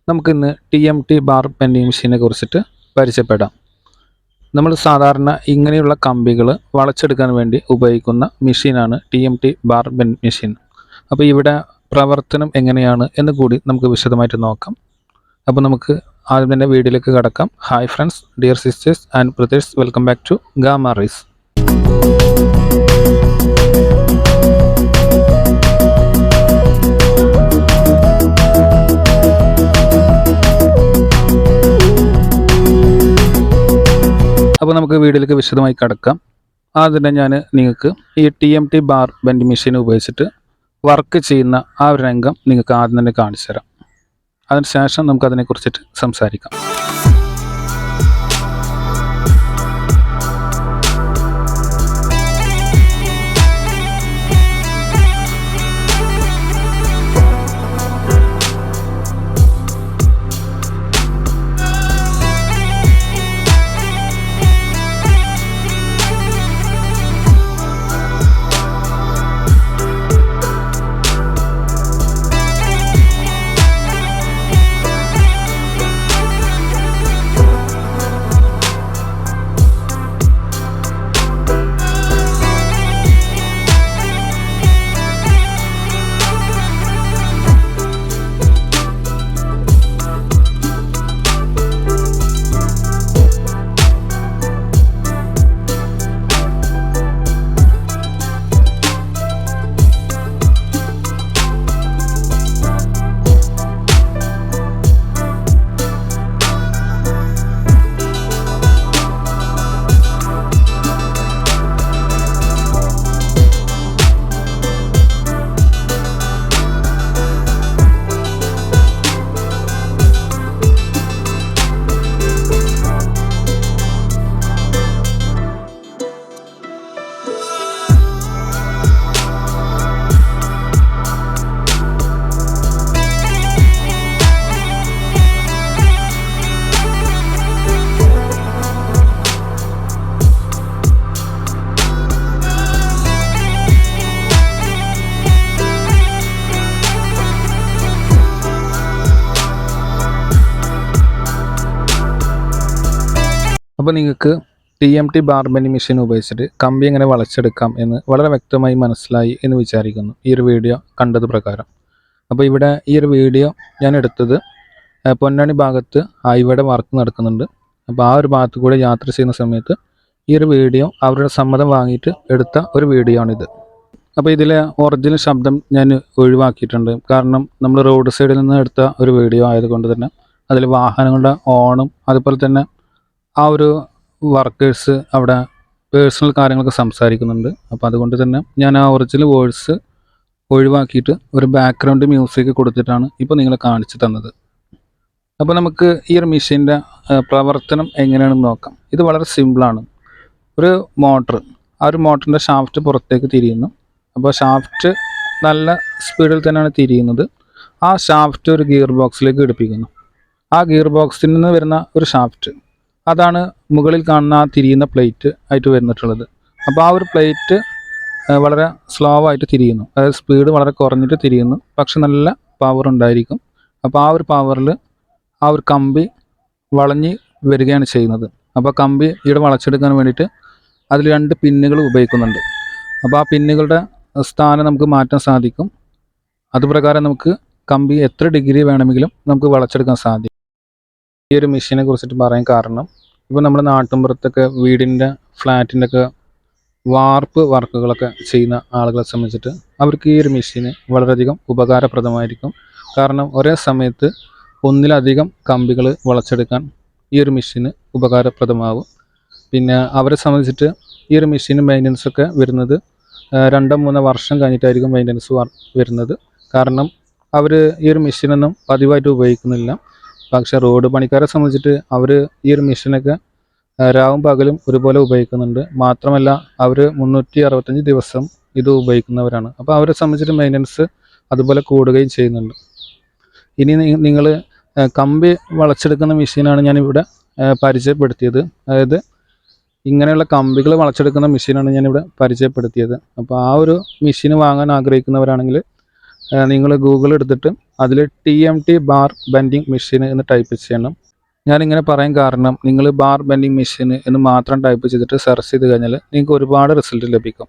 നമുക്കിന്ന് TMT bar bending മെഷീനെ കുറിച്ചിട്ട് പരിചയപ്പെടാം. നമ്മൾ സാധാരണ ഇങ്ങനെയുള്ള കമ്പികൾ വളച്ചെടുക്കാൻ വേണ്ടി ഉപയോഗിക്കുന്ന മെഷീനാണ് TMT ബാർ ബെൻഡിങ് മെഷീൻ. അപ്പോൾ ഇവിടെ പ്രവർത്തനം എങ്ങനെയാണ് എന്ന് കൂടി നമുക്ക് വിശദമായിട്ട് നോക്കാം. അപ്പോൾ നമുക്ക് ആദ്യം തന്നെ വീഡിയോയിലേക്ക് കടക്കാം. Hi friends, dear sisters and brothers, welcome back to Gama Rise. അപ്പോൾ നമുക്ക് വീഡിയോയിലേക്ക് വിശദമായി കടക്കാം. ആദ്യം തന്നെ ഞാൻ നിങ്ങൾക്ക് ഈ TMT ബാർ ബെൻഡിങ് മെഷീൻ ഉപയോഗിച്ചിട്ട് വർക്ക് ചെയ്യുന്ന ആ ഒരു രംഗം നിങ്ങൾക്ക് ആദ്യം തന്നെ കാണിച്ചു തരാം. അതിനുശേഷം നമുക്കതിനെക്കുറിച്ചിട്ട് സംസാരിക്കാം. അപ്പോൾ നിങ്ങൾക്ക് TMT ബാർ ബെൻഡിങ് മെഷീൻ ഉപയോഗിച്ചിട്ട് കമ്പി എങ്ങനെ വളച്ചെടുക്കാം എന്ന് വളരെ വ്യക്തമായി മനസ്സിലായി എന്ന് വിചാരിക്കുന്നു ഈ ഒരു വീഡിയോ കണ്ടത് പ്രകാരം. അപ്പോൾ ഇവിടെ ഈ ഒരു വീഡിയോ ഞാൻ എടുത്തത് പൊന്നാനി ഭാഗത്ത് ഹൈവേയുടെ വർക്ക് നടക്കുന്നുണ്ട്. അപ്പോൾ ആ ഒരു ഭാഗത്ത് കൂടെ യാത്ര ചെയ്യുന്ന സമയത്ത് ഈ ഒരു വീഡിയോ അവരുടെ സമ്മതം വാങ്ങിയിട്ട് എടുത്ത ഒരു വീഡിയോ ആണിത്. അപ്പോൾ ഇതിലെ ഒറിജിനൽ ശബ്ദം ഞാൻ ഒഴിവാക്കിയിട്ടുണ്ട്. കാരണം നമ്മൾ റോഡ് സൈഡിൽ നിന്ന് എടുത്ത ഒരു വീഡിയോ ആയതുകൊണ്ട് തന്നെ അതിൽ വാഹനങ്ങളുടെ ഓണും അതുപോലെ തന്നെ ആ ഒരു വർക്കേഴ്സ് അവിടെ പേഴ്സണൽ കാര്യങ്ങളൊക്കെ സംസാരിക്കുന്നുണ്ട്. അപ്പോൾ അതുകൊണ്ട് തന്നെ ഞാൻ ആ ഒറിജിനൽ വോയിസ് ഒഴിവാക്കിയിട്ട് ഒരു ബാക്ക്ഗ്രൗണ്ട് മ്യൂസിക് കൊടുത്തിട്ടാണ് ഇപ്പോൾ നിങ്ങളെ കാണിച്ചു തന്നത്. അപ്പോൾ നമുക്ക് ഈ ഒരു മെഷീൻ്റെ പ്രവർത്തനം എങ്ങനെയാണെന്ന് നോക്കാം. ഇത് വളരെ സിമ്പിളാണ്. ഒരു മോട്ടർ, ആ ഒരു മോട്ടറിൻ്റെ ഷാഫ്റ്റ് പുറത്തേക്ക് തിരിയുന്നു. അപ്പോൾ ഷാഫ്റ്റ് നല്ല സ്പീഡിൽ തന്നെയാണ് തിരിയുന്നത്. ആ ഷാഫ്റ്റ് ഒരു ഗിയർ ബോക്സിലേക്ക് ഘടിപ്പിക്കുന്നു. ആ ഗിയർ ബോക്സിൽ നിന്ന് വരുന്ന ഒരു ഷാഫ്റ്റ്, അതാണ് മുകളിൽ കാണുന്ന ആ തിരിയുന്ന പ്ലേറ്റ് ആയിട്ട് വരുന്നിട്ടുള്ളത്. അപ്പോൾ ആ ഒരു പ്ലേറ്റ് വളരെ സ്ലോ ആയിട്ട് തിരിയുന്നു, അതായത് സ്പീഡ് വളരെ കുറഞ്ഞിട്ട് തിരിയുന്നു, പക്ഷെ നല്ല പവർ ഉണ്ടായിരിക്കും. അപ്പോൾ ആ ഒരു പവറിൽ ആ ഒരു കമ്പി വളഞ്ഞ് വരികയാണ് ചെയ്യുന്നത്. അപ്പോൾ കമ്പി ഇവിടെ വളച്ചെടുക്കാൻ വേണ്ടിയിട്ട് അതിൽ 2 പിന്നുകൾ ഉപയോഗിക്കുന്നുണ്ട്. അപ്പോൾ ആ പിന്നുകളുടെ സ്ഥാനം നമുക്ക് മാറ്റാൻ സാധിക്കും. അതുപ്രകാരം നമുക്ക് കമ്പി എത്ര ഡിഗ്രി വേണമെങ്കിലും നമുക്ക് വളച്ചെടുക്കാൻ സാധിക്കും. ഈ ഒരു മെഷീനെ കുറിച്ചിട്ട് പറയാൻ കാരണം, ഇപ്പോൾ നമ്മുടെ നാട്ടിൻപുറത്തൊക്കെ വീടിൻ്റെ ഫ്ലാറ്റിൻ്റെ ഒക്കെ വാർപ്പ് വർക്കുകളൊക്കെ ചെയ്യുന്ന ആളുകളെ സംബന്ധിച്ചിട്ട് അവർക്ക് ഈ ഒരു മെഷീന് വളരെയധികം ഉപകാരപ്രദമായിരിക്കും. കാരണം ഒരേ സമയത്ത് ഒന്നിലധികം കമ്പികൾ വളച്ചെടുക്കാൻ ഈ ഒരു മെഷീന് ഉപകാരപ്രദമാവും. പിന്നെ അവരെ സംബന്ധിച്ചിട്ട് ഈ ഒരു മെഷീന് മെയിൻ്റനൻസ് ഒക്കെ വരുന്നത് 2-3 വർഷം കഴിഞ്ഞിട്ടായിരിക്കും മെയിൻ്റനൻസ് വരുന്നത്. കാരണം അവർ ഈ ഒരു മെഷീനൊന്നും പതിവായിട്ട് ഉപയോഗിക്കുന്നില്ല. പക്ഷേ റോഡ് പണിക്കാരെ സംബന്ധിച്ചിട്ട് അവർ ഈ ഒരു മെഷീനൊക്കെ രാവും പകലും ഒരുപോലെ ഉപയോഗിക്കുന്നുണ്ട്. മാത്രമല്ല അവർ 365 ദിവസം ഇത് ഉപയോഗിക്കുന്നവരാണ്. അപ്പോൾ അവരെ സംബന്ധിച്ചിട്ട് മെയിൻ്റനൻസ് അതുപോലെ കൂടുകയും ചെയ്യുന്നുണ്ട്. ഇനി നിങ്ങൾ കമ്പി വളച്ചെടുക്കുന്ന മെഷീനാണ് ഞാനിവിടെ പരിചയപ്പെടുത്തിയത്. അതായത് ഇങ്ങനെയുള്ള കമ്പികൾ വളച്ചെടുക്കുന്ന മെഷീനാണ് ഞാനിവിടെ പരിചയപ്പെടുത്തിയത്. അപ്പോൾ ആ ഒരു മെഷീൻ വാങ്ങാൻ ആഗ്രഹിക്കുന്നവരാണെങ്കിൽ നിങ്ങൾ ഗൂഗിൾ എടുത്തിട്ട് അതിൽ TMT ബാർ ബെൻഡിങ് മെഷീൻ എന്ന് ടൈപ്പ് ചെയ്യണം. ഞാനിങ്ങനെ പറയാൻ കാരണം നിങ്ങൾ ബാർ ബെൻഡിങ് മെഷീൻ എന്ന് മാത്രം ടൈപ്പ് ചെയ്തിട്ട് സെർച്ച് ചെയ്ത് കഴിഞ്ഞാൽ നിങ്ങൾക്ക് ഒരുപാട് റിസൾട്ട് ലഭിക്കും.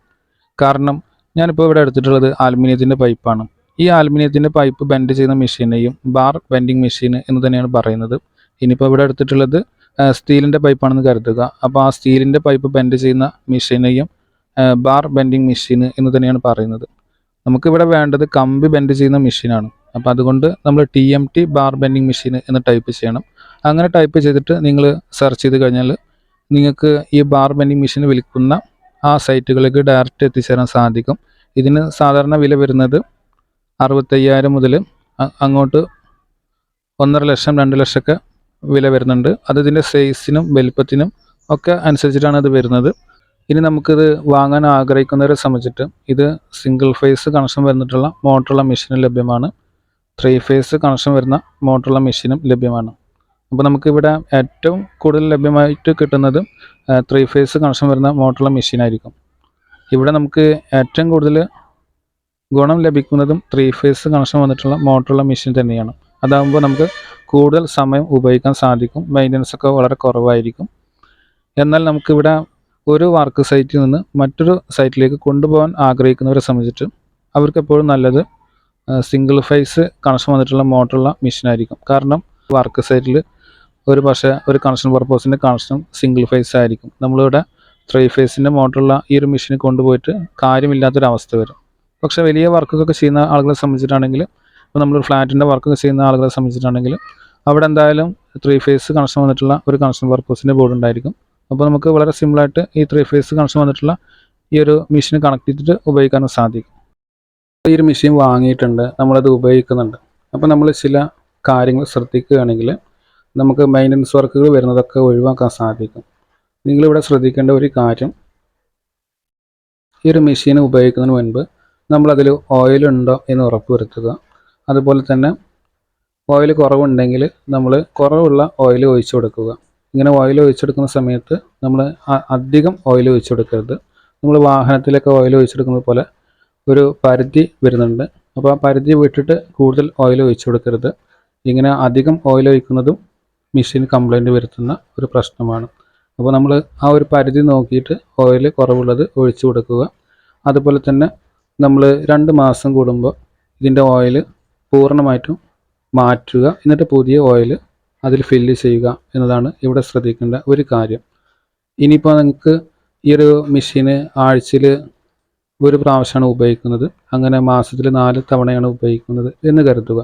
കാരണം ഞാനിപ്പോൾ ഇവിടെ എടുത്തിട്ടുള്ളത് അലുമിനിയത്തിൻ്റെ പൈപ്പാണ്. ഈ അലുമിനിയത്തിൻ്റെ പൈപ്പ് ബെൻഡ് ചെയ്യുന്ന മെഷീനെയും ബാർ ബെൻഡിങ് മെഷീൻ എന്ന് തന്നെയാണ് പറയുന്നത്. ഇനിയിപ്പോൾ ഇവിടെ എടുത്തിട്ടുള്ളത് സ്റ്റീലിൻ്റെ പൈപ്പാണെന്ന് കരുതുക. അപ്പോൾ ആ സ്റ്റീലിൻ്റെ പൈപ്പ് ബെൻഡ് ചെയ്യുന്ന മെഷീനെയും ബാർ ബെൻഡിങ് മെഷീൻ എന്ന് തന്നെയാണ് പറയുന്നത്. നമുക്കിവിടെ വേണ്ടത് കമ്പി ബെൻഡ് ചെയ്യുന്ന മെഷീനാണ്. അപ്പോൾ അതുകൊണ്ട് നമ്മൾ TMT ബാർ ബെൻഡിങ് മെഷീൻ എന്ന് ടൈപ്പ് ചെയ്യണം. അങ്ങനെ ടൈപ്പ് ചെയ്തിട്ട് നിങ്ങൾ സെർച്ച് ചെയ്ത് കഴിഞ്ഞാൽ നിങ്ങൾക്ക് ഈ ബാർ ബെൻഡിങ് മെഷീൻ വിൽക്കുന്ന ആ സൈറ്റുകളിലേക്ക് ഡയറക്റ്റ് എത്തിച്ചേരാൻ സാധിക്കും. ഇതിന് സാധാരണ വില വരുന്നത് 65,000 മുതൽ അങ്ങോട്ട് 1.5 ലക്ഷം 2 ലക്ഷമൊക്കെ വില വരുന്നുണ്ട്. അത് ഇതിൻ്റെ സൈസിനും വലിപ്പത്തിനും ഒക്കെ അനുസരിച്ചിട്ടാണ് അത് വരുന്നത്. ഇനി നമുക്കിത് വാങ്ങാൻ ആഗ്രഹിക്കുന്നവരെ സംബന്ധിച്ചിട്ട് ഇത് സിംഗിൾ ഫേസ് കണക്ഷൻ വരുന്നിട്ടുള്ള മോട്ടറുള്ള മെഷീനും ലഭ്യമാണ്. 3 ഫേസ് കണക്ഷൻ വരുന്ന മോട്ടറുള്ള മെഷീനും ലഭ്യമാണ്. അപ്പോൾ നമുക്കിവിടെ ഏറ്റവും കൂടുതൽ ലഭ്യമായിട്ട് കിട്ടുന്നത് 3 ഫേസ് കണക്ഷൻ വരുന്ന മോട്ടറുള്ള മെഷീനായിരിക്കും. ഇവിടെ നമുക്ക് ഏറ്റവും കൂടുതൽ ഗുണം ലഭിക്കുന്നതും 3 ഫേസ് കണക്ഷൻ വന്നിട്ടുള്ള മോട്ടറുള്ള മെഷീൻ തന്നെയാണ്. അതാകുമ്പോൾ നമുക്ക് കൂടുതൽ സമയം ഉപയോഗിക്കാൻ സാധിക്കും. മെയിൻ്റനൻസ് ഒക്കെ വളരെ കുറവായിരിക്കും. എന്നാൽ നമുക്കിവിടെ ഒരു വർക്ക് സൈറ്റിൽ നിന്ന് മറ്റൊരു സൈറ്റിലേക്ക് കൊണ്ടുപോകാൻ ആഗ്രഹിക്കുന്നവരെ സംബന്ധിച്ചിട്ട് അവർക്ക് എപ്പോഴും നല്ലത് സിംഗിൾ ഫേസ് കണക്ഷൻ വന്നിട്ടുള്ള മോട്ടറുള്ള മെഷീനായിരിക്കും. കാരണം വർക്ക് സൈറ്റിൽ ഒരു കണക്ഷൻ പർപ്പസിൻ്റെ കണക്ഷൻ സിംഗിൾ ഫേസ് ആയിരിക്കും. നമ്മളിവിടെ 3 ഫേസിൻ്റെ മോട്ടറുള്ള ഈ ഒരു മെഷീൻ കൊണ്ടുപോയിട്ട് കാര്യമില്ലാത്തൊരവസ്ഥ വരും. പക്ഷേ വലിയ വർക്കൊക്കെ ചെയ്യുന്ന ആളുകളെ സംബന്ധിച്ചിട്ടാണെങ്കിൽ, ഇപ്പോൾ നമ്മളൊരു ഫ്ലാറ്റിൻ്റെ വർക്കൊക്കെ ചെയ്യുന്ന ആളുകളെ സംബന്ധിച്ചിട്ടാണെങ്കിൽ അവിടെ എന്തായാലും 3 ഫേസ് കണക്ഷൻ വന്നിട്ടുള്ള ഒരു കണക്ഷൻ പർപ്പസിൻ്റെ ബോർഡ് ഉണ്ടായിരിക്കും. അപ്പോൾ നമുക്ക് വളരെ സിമ്പിളായിട്ട് ഈ 3 ഫേസ് കണക്ഷൻ വന്നിട്ടുള്ള ഈ ഒരു മെഷീൻ കണക്ട് ചെയ്തിട്ട് ഉപയോഗിക്കാനും സാധിക്കും. ഈ ഒരു മെഷീൻ വാങ്ങിയിട്ടുണ്ട്, നമ്മളത് ഉപയോഗിക്കുന്നുണ്ട്. അപ്പോൾ നമ്മൾ ചില കാര്യങ്ങൾ ശ്രദ്ധിക്കുകയാണെങ്കിൽ നമുക്ക് മെയിൻ്റനൻസ് വർക്കുകൾ വരുന്നതൊക്കെ ഒഴിവാക്കാൻ സാധിക്കും. നിങ്ങളിവിടെ ശ്രദ്ധിക്കേണ്ട ഒരു കാര്യം, ഈ ഒരു മെഷീൻ ഉപയോഗിക്കുന്നതിന് മുൻപ് നമ്മളതിൽ ഓയിലുണ്ടോ എന്ന് ഉറപ്പുവരുത്തുക. അതുപോലെ തന്നെ ഓയിൽ കുറവുണ്ടെങ്കിൽ നമ്മൾ കുറവുള്ള ഓയിൽ ഒഴിച്ചു കൊടുക്കുക. ഇങ്ങനെ ഓയിൽ ഒഴിച്ചെടുക്കുന്ന സമയത്ത് നമ്മൾ അധികം ഓയിൽ ഒഴിച്ചു കൊടുക്കരുത്. നമ്മൾ വാഹനത്തിലൊക്കെ ഓയിൽ ഒഴിച്ചെടുക്കുന്നത് പോലെ ഒരു പരിധി വരുന്നുണ്ട്. അപ്പോൾ ആ പരിധി വിട്ടിട്ട് കൂടുതൽ ഓയിൽ ഒഴിച്ചു കൊടുക്കരുത്. ഇങ്ങനെ അധികം ഓയിൽ ഒഴിക്കുന്നതും മെഷീൻ കംപ്ലൈൻറ്റ് വരുത്തുന്ന ഒരു പ്രശ്നമാണ്. അപ്പോൾ നമ്മൾ ആ ഒരു പരിധി നോക്കിയിട്ട് ഓയിൽ കുറവുള്ളത് ഒഴിച്ചു കൊടുക്കുക. അതുപോലെ തന്നെ നമ്മൾ 2 മാസം കൂടുമ്പോൾ ഇതിൻ്റെ ഓയിൽ പൂർണ്ണമായിട്ടും മാറ്റുക. എന്നിട്ട് പുതിയ ഓയിൽ അതിൽ ഫില്ല് ചെയ്യുക എന്നതാണ് ഇവിടെ ശ്രദ്ധിക്കേണ്ട ഒരു കാര്യം. ഇനിയിപ്പോൾ നിങ്ങൾക്ക് ഈ ഒരു മെഷീന് ആഴ്ചയിൽ ഒരു പ്രാവശ്യമാണ് ഉപയോഗിക്കുന്നത്, അങ്ങനെ മാസത്തിൽ 4 തവണയാണ് ഉപയോഗിക്കുന്നത് എന്ന് കരുതുക.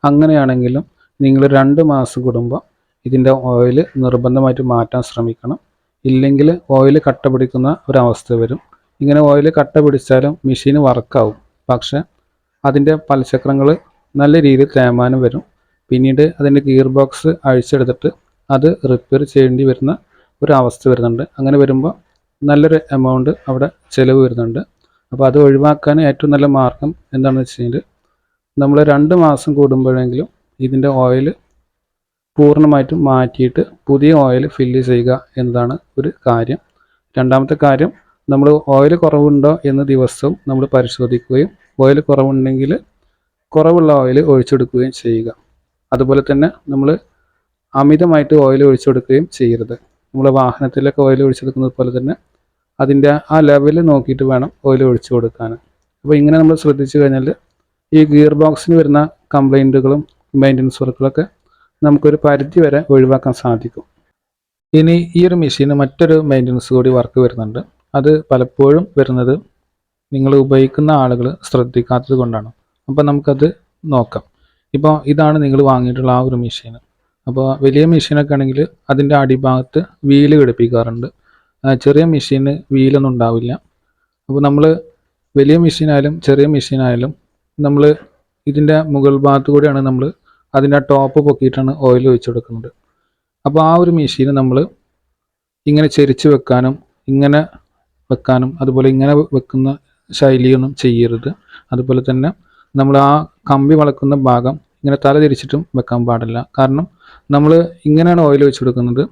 അങ്ങനെയാണെങ്കിലും നിങ്ങൾ 2 മാസം കൂടുമ്പോൾ ഇതിൻ്റെ ഓയിൽ നിർബന്ധമായിട്ട് മാറ്റാൻ ശ്രമിക്കണം. ഇല്ലെങ്കിൽ ഓയിൽ കട്ട പിടിക്കുന്ന ഒരവസ്ഥ വരും. ഇങ്ങനെ ഓയിൽ കട്ട പിടിച്ചാലും മെഷീൻ വർക്കാവും, പക്ഷേ അതിൻ്റെ പലചക്രങ്ങൾ നല്ല രീതിയിൽ തേയ്മാനം വരും. പിന്നീട് അതിൻ്റെ ഗിയർ ബോക്സ് അഴിച്ചെടുത്തിട്ട് അത് റിപ്പയർ ചെയ്യേണ്ടി വരുന്ന ഒരു അവസ്ഥ വരുന്നുണ്ട്. അങ്ങനെ വരുമ്പോൾ നല്ലൊരു എമൗണ്ട് അവിടെ ചിലവ് വരുന്നുണ്ട്. അപ്പോൾ അത് ഒഴിവാക്കാൻ ഏറ്റവും നല്ല മാർഗം എന്താണെന്ന് വെച്ച് കഴിഞ്ഞാൽ നമ്മൾ 2 മാസം കൂടുമ്പോഴെങ്കിലും ഇതിൻ്റെ ഓയിൽ പൂർണ്ണമായിട്ടും മാറ്റിയിട്ട് പുതിയ ഓയിൽ ഫില്ല് ചെയ്യുക എന്നതാണ് ഒരു കാര്യം. രണ്ടാമത്തെ കാര്യം, നമ്മൾ ഓയിൽ കുറവുണ്ടോ എന്ന് ദിവസവും നമ്മൾ പരിശോധിക്കുകയും ഓയിൽ കുറവുണ്ടെങ്കിൽ കുറവുള്ള ഓയിൽ ഒഴിച്ചെടുക്കുകയും ചെയ്യുക. അതുപോലെ തന്നെ നമ്മൾ അമിതമായിട്ട് ഓയിൽ ഒഴിച്ചെടുക്കുകയും ചെയ്യരുത്. നമ്മൾ വാഹനത്തിലൊക്കെ ഓയിൽ ഒഴിച്ചെടുക്കുന്നത് പോലെ തന്നെ അതിൻ്റെ ആ ലെവൽ നോക്കിയിട്ട് വേണം ഓയിൽ ഒഴിച്ചു കൊടുക്കാൻ. അപ്പോൾ ഇങ്ങനെ നമ്മൾ ശ്രദ്ധിച്ചു കഴിഞ്ഞാൽ ഈ ഗിയർ ബോക്സിന് വരുന്ന കംപ്ലൈൻറ്റുകളും മെയിൻ്റനൻസ് വർക്കുകളൊക്കെ നമുക്കൊരു പരിധി വരെ ഒഴിവാക്കാൻ സാധിക്കും. ഇനി ഈ ഒരു മെഷീന് മറ്റൊരു മെയിൻ്റനൻസ് കൂടി വർക്ക് വരുന്നുണ്ട്. അത് പലപ്പോഴും വരുന്നത് നിങ്ങൾ ഉപയോഗിക്കുന്ന ആളുകൾ ശ്രദ്ധിക്കാത്തത് കൊണ്ടാണ്. അപ്പോൾ നമുക്കത് നോക്കാം. ഇപ്പോൾ ഇതാണ് നിങ്ങൾ വാങ്ങിയിട്ടുള്ള ആ ഒരു മെഷീൻ. അപ്പോൾ വലിയ മെഷീനൊക്കെ ആണെങ്കിൽ അതിൻ്റെ അടിഭാഗത്ത് വീല് ഘടിപ്പിക്കാറുണ്ട്. ചെറിയ മെഷീന് വീലൊന്നും ഉണ്ടാവില്ല. അപ്പോൾ നമ്മൾ വലിയ മെഷീനായാലും ചെറിയ മെഷീനായാലും നമ്മൾ ഇതിൻ്റെ മുകൾ ഭാഗത്ത് കൂടിയാണ് നമ്മൾ അതിൻ്റെ ടോപ്പ് പൊക്കിയിട്ടാണ് ഓയിൽ ഒഴിച്ചു കൊടുക്കുന്നത്. അപ്പോൾ ആ ഒരു മെഷീൻ നമ്മൾ ഇങ്ങനെ ചെരിച്ച് വെക്കാനും ഇങ്ങനെ വെക്കാനും അതുപോലെ ഇങ്ങനെ വെക്കുന്ന ശൈലിയൊന്നും ചെയ്യരുത്. അതുപോലെ തന്നെ നമ്മൾ ആ കമ്പി വളക്കുന്ന ഭാഗം ഇങ്ങനെ തല തിരിച്ചിട്ടും വെക്കാൻ പാടില്ല. കാരണം നമ്മൾ ഇങ്ങനെയാണ് ഓയിൽ ഒഴിച്ചു കൊടുക്കുന്നത്.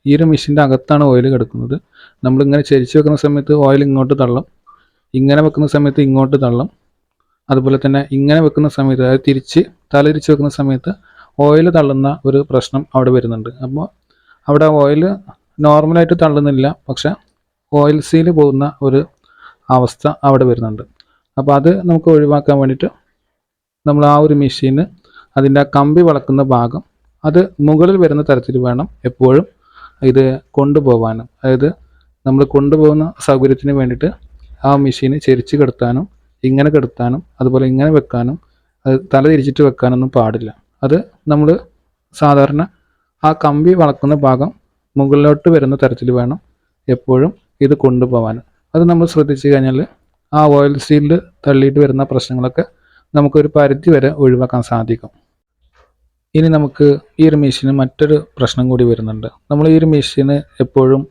ഈ ഒരു മെഷീൻ്റെ അകത്താണ് ഓയിൽ കിടക്കുന്നത്. നമ്മളിങ്ങനെ ചെരിച്ച് വെക്കുന്ന സമയത്ത് ഓയിൽ ഇങ്ങോട്ട് തള്ളും, ഇങ്ങനെ വെക്കുന്ന സമയത്ത് ഇങ്ങോട്ട് തള്ളും. അതുപോലെ തന്നെ ഇങ്ങനെ വെക്കുന്ന സമയത്ത്, അതായത് തലതിരിച്ച് വെക്കുന്ന സമയത്ത് ഓയിൽ തള്ളുന്ന ഒരു പ്രശ്നം അവിടെ വരുന്നുണ്ട്. അപ്പോൾ അവിടെ ഓയിൽ നോർമലായിട്ട് തള്ളുന്നില്ല, പക്ഷെ ഓയിൽ സീല് പോകുന്ന ഒരു അവസ്ഥ അവിടെ വരുന്നുണ്ട്. അപ്പോൾ അത് നമുക്ക് ഒഴിവാക്കാൻ വേണ്ടിയിട്ട് നമ്മൾ ആ ഒരു മെഷീന് അതിൻ്റെ ആ കമ്പി വളക്കുന്ന ഭാഗം അത് മുകളിൽ വരുന്ന തരത്തിൽ വേണം എപ്പോഴും ഇത് കൊണ്ടുപോകാനും. അതായത് നമ്മൾ കൊണ്ടുപോകുന്ന സൗകര്യത്തിന് വേണ്ടിയിട്ട് ആ മെഷീന് ചെരിച്ച് കിടത്താനും ഇങ്ങനെ കിടത്താനും അതുപോലെ ഇങ്ങനെ വെക്കാനും അത് തല തിരിച്ചിട്ട് വെക്കാനൊന്നും പാടില്ല. അത് നമ്മൾ സാധാരണ ആ കമ്പി വളക്കുന്ന ഭാഗം മുകളിലോട്ട് വരുന്ന തരത്തിൽ വേണം എപ്പോഴും ഇത് കൊണ്ടുപോകാൻ. അത് നമ്മൾ ശ്രദ്ധിച്ചു കഴിഞ്ഞാൽ ആ ഓയിൽ സീലിൽ തള്ളിയിട്ട് വരുന്ന പ്രശ്നങ്ങളൊക്കെ നമുക്കൊരു പരിധി വരെ ഒഴിവാക്കാൻ സാധിക്കും. ഇനി നമുക്ക് ഈ ഒരു മെഷീന് മറ്റൊരു പ്രശ്നം കൂടി വരുന്നുണ്ട്. നമ്മൾ ഈ ഒരു മെഷീന് എപ്പോഴും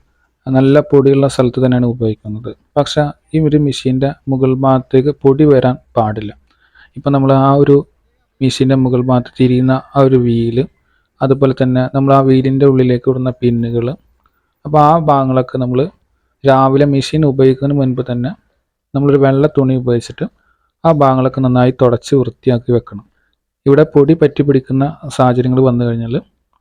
നല്ല പൊടിയുള്ള സ്ഥലത്ത് തന്നെയാണ് ഉപയോഗിക്കുന്നത്. പക്ഷേ ഈ ഒരു മെഷീൻ്റെ മുകൾ ഭാഗത്തേക്ക് പൊടി വരാൻ പാടില്ല. ഇപ്പം നമ്മൾ ആ ഒരു മെഷീൻ്റെ മുകൾ ഭാഗത്ത് തിരിയുന്ന ആ ഒരു വീല്, അതുപോലെ തന്നെ നമ്മൾ ആ വീലിൻ്റെ ഉള്ളിലേക്ക് ഇടുന്ന പിന്നുകൾ, അപ്പോൾ ആ ഭാഗങ്ങളൊക്കെ നമ്മൾ രാവിലെ മെഷീൻ ഉപയോഗിക്കുന്നതിന് മുൻപ് തന്നെ നമ്മളൊരു വെള്ള തുണി ഉപയോഗിച്ചിട്ട് ആ ഭാഗങ്ങളൊക്കെ നന്നായി തുടച്ച് വൃത്തിയാക്കി വെക്കണം. ഇവിടെ പൊടി പറ്റി പിടിക്കുന്ന സാഹചര്യങ്ങൾ വന്നു കഴിഞ്ഞാൽ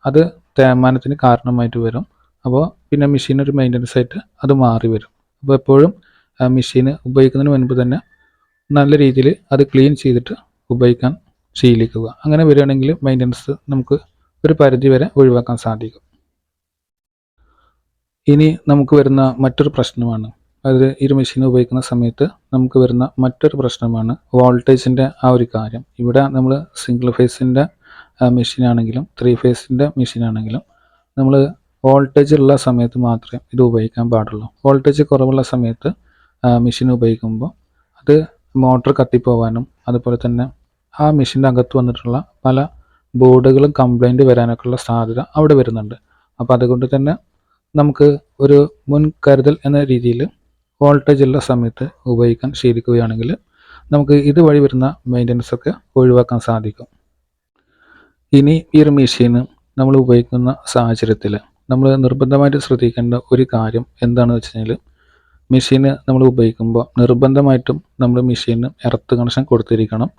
അത് തേയ്മാനത്തിന് കാരണമായിട്ട് വരും. അപ്പോൾ പിന്നെ മെഷീൻ ഒരു മെയിൻ്റനൻസ് ആയിട്ട് അത് മാറി വരും. അപ്പോൾ എപ്പോഴും മെഷീൻ ഉപയോഗിക്കുന്നതിന് മുൻപ് തന്നെ നല്ല രീതിയിൽ അത് ക്ലീൻ ചെയ്തിട്ട് ഉപയോഗിക്കാൻ ശീലിക്കുക. അങ്ങനെ വരികയാണെങ്കിൽ മെയിൻ്റനൻസ് നമുക്ക് ഒരു പരിധി വരെ ഒഴിവാക്കാൻ സാധിക്കും. ഇനി നമുക്ക് വരുന്ന മറ്റൊരു പ്രശ്നമാണ്, അതായത് ഈ ഒരു മെഷീൻ ഉപയോഗിക്കുന്ന സമയത്ത് നമുക്ക് വരുന്ന മറ്റൊരു പ്രശ്നമാണ് വോൾട്ടേജിൻ്റെ ആ ഒരു കാര്യം. ഇവിടെ നമ്മൾ സിംഗിൾ ഫേസിൻ്റെ മെഷീനാണെങ്കിലും 3 ഫേസിൻ്റെ മെഷീനാണെങ്കിലും നമ്മൾ വോൾട്ടേജ് ഉള്ള സമയത്ത് മാത്രമേ ഇത് ഉപയോഗിക്കാൻ പാടുള്ളൂ. വോൾട്ടേജ് കുറവുള്ള സമയത്ത് മെഷീൻ ഉപയോഗിക്കുമ്പോൾ അത് മോട്ടർ കത്തിപ്പോവാനും അതുപോലെ തന്നെ ആ മെഷീൻ്റെ അകത്ത് വന്നിട്ടുള്ള പല ബോർഡുകളും കംപ്ലൈൻറ്റ് വരാനൊക്കെയുള്ള സാധ്യത അവിടെ വരുന്നുണ്ട്. അപ്പോൾ അതുകൊണ്ട് തന്നെ നമുക്ക് ഒരു മുൻകരുതൽ എന്ന രീതിയിൽ വോൾട്ടേജ് ഉള്ള സമയത്ത് ഉപയോഗിക്കാൻ ശീലിക്കുകയാണെങ്കിൽ നമുക്ക് ഇതുവഴി വരുന്ന മെയിൻ്റനൻസ് ഒക്കെ ഒഴിവാക്കാൻ സാധിക്കും. ഇനി ഈ ഒരു മെഷീന് നമ്മൾ ഉപയോഗിക്കുന്ന സാഹചര്യത്തിൽ നമ്മൾ നിർബന്ധമായിട്ട് ശ്രദ്ധിക്കേണ്ട ഒരു കാര്യം എന്താണെന്ന് വെച്ച് കഴിഞ്ഞാൽ, മെഷീന് നമ്മൾ ഉപയോഗിക്കുമ്പോൾ നിർബന്ധമായിട്ടും നമ്മൾ മെഷീന് എർത്ത് കണക്ഷൻ കൊടുത്തിരിക്കണം.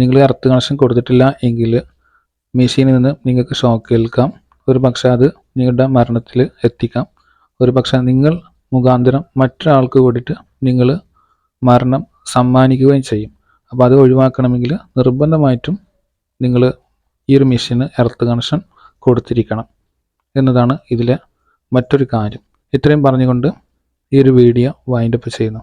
നിങ്ങൾ എർത്ത് കണക്ഷൻ കൊടുത്തിട്ടില്ല എങ്കിൽ മെഷീനിൽ നിന്ന് നിങ്ങൾക്ക് ഷോക്ക് ഏൽക്കാം. ഒരു പക്ഷേ അത് നിങ്ങളുടെ മരണത്തിൽ എത്തിക്കാം. ഒരു പക്ഷേ നിങ്ങൾ മുഖാന്തരം മറ്റൊരാൾക്ക് കൂടിയിട്ട് നിങ്ങൾ മരണം സമ്മാനിക്കുകയും ചെയ്യും. അപ്പോൾ അത് ഒഴിവാക്കണമെങ്കിൽ നിർബന്ധമായിട്ടും നിങ്ങൾ ഈ ഒരു മെഷീന് എർത്ത് കണക്ഷൻ കൊടുത്തിരിക്കണം എന്നതാണ് ഇതിലെ മറ്റൊരു കാര്യം. ഇത്രയും പറഞ്ഞുകൊണ്ട് ഈ ഒരു വീഡിയോ വൈൻഡപ്പ് ചെയ്യുന്നു.